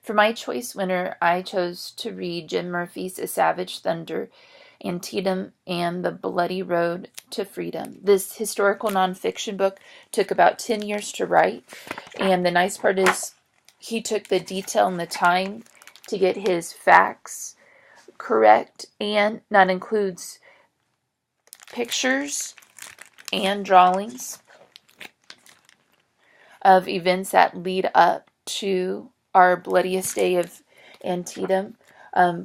For my choice winner, I chose to read Jim Murphy's A Savage Thunder, Antietam, and The Bloody Road to Freedom. This historical nonfiction book took about 10 years to write, and the nice part is he took the detail and the time to get his facts correct, and that includes pictures and drawings of events that lead up to our bloodiest day of Antietam.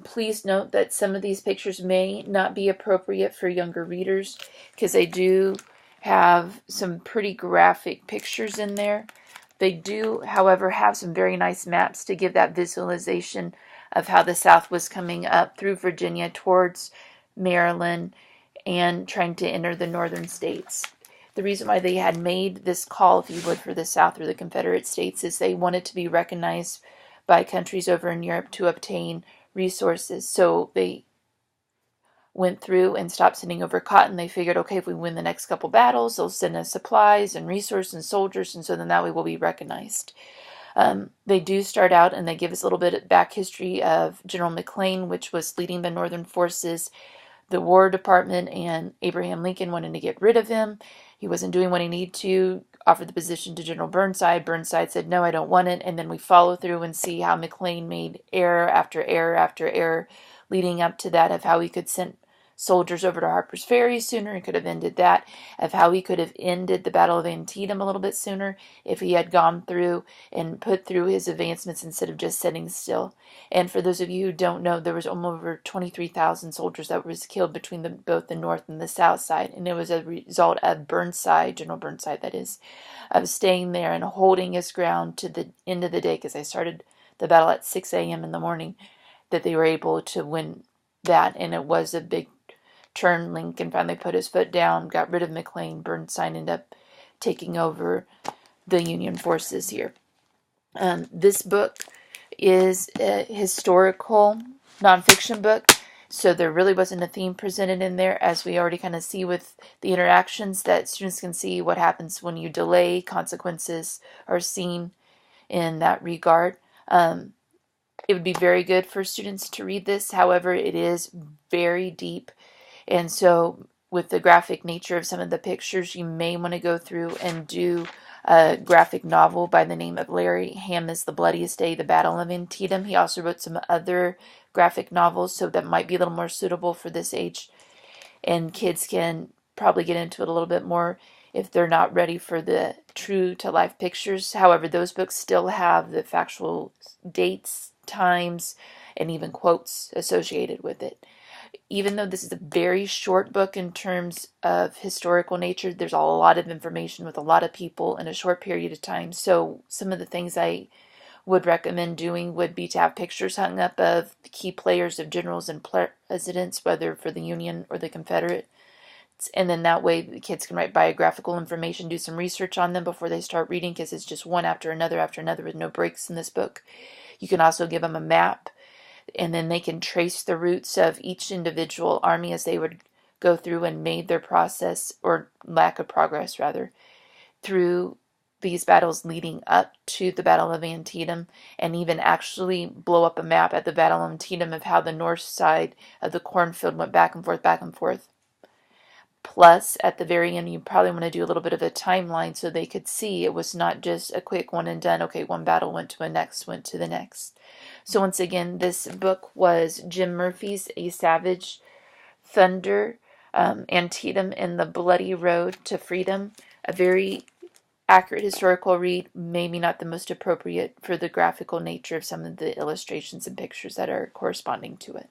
Please note that some of these pictures may not be appropriate for younger readers because they do have some pretty graphic pictures in there. They do, however, have some very nice maps to give that visualization of how the South was coming up through Virginia towards Maryland and trying to enter the northern states. The reason why they had made this call, if you would, for the South or the Confederate States is they wanted to be recognized by countries over in Europe to obtain resources. So they went through and stopped sending over cotton. They figured, okay, if we win the next couple battles, they'll send us supplies and resources and soldiers, and so then that way we'll be recognized. They do start out and they give us a little bit of back history of General McClellan, which was leading the Northern forces. The War Department and Abraham Lincoln wanted to get rid of him. He wasn't doing what he needed to, offered the position to General Burnside. Burnside said, no, I don't want it. And then we follow through and see how McClellan made error after error after error leading up to that, of how he could send soldiers over to Harper's Ferry sooner and could have ended that, of how he could have ended the Battle of Antietam a little bit sooner if he had gone through and put through his advancements instead of just sitting still. And for those of you who don't know, there was over 23,000 soldiers that was killed between both the North and the South side, and it was a result of Burnside, General Burnside that is, of staying there and holding his ground to the end of the day, because they started the battle at 6 a.m. in the morning, that they were able to win that, and it was a big turn. Lincoln finally put his foot down, got rid of McClellan. Burnside ended up taking over the Union forces here. This book is a historical nonfiction book, so there really wasn't a theme presented in there, as we already kind of see with the interactions that students can see what happens when you delay. Consequences are seen in that regard. It would be very good for students to read this. However, it is very deep. And so with the graphic nature of some of the pictures, you may want to go through and do a graphic novel by the name of Larry Hama's The Bloodiest Day, The Battle of Antietam. He also wrote some other graphic novels, so that might be a little more suitable for this age. And kids can probably get into it a little bit more if they're not ready for the true-to-life pictures. However, those books still have the factual dates, times, and even quotes associated with it. Even though this is a very short book in terms of historical nature, there's a lot of information with a lot of people in a short period of time. So some of the things I would recommend doing would be to have pictures hung up of the key players of generals and presidents, whether for the Union or the Confederate. And then that way the kids can write biographical information, do some research on them before they start reading, because it's just one after another with no breaks in this book. You can also give them a map, and then they can trace the routes of each individual army as they would go through and made their process, or lack of progress rather, through these battles leading up to the Battle of Antietam, and even actually blow up a map at the Battle of Antietam of how the north side of the cornfield went back and forth. Plus, at the very end, you probably want to do a little bit of a timeline so they could see it was not just a quick one and done. Okay, one battle went to the next. So once again, this book was Jim Murphy's A Savage Thunder, Antietam, and The Bloody Road to Freedom. A very accurate historical read, maybe not the most appropriate for the graphical nature of some of the illustrations and pictures that are corresponding to it.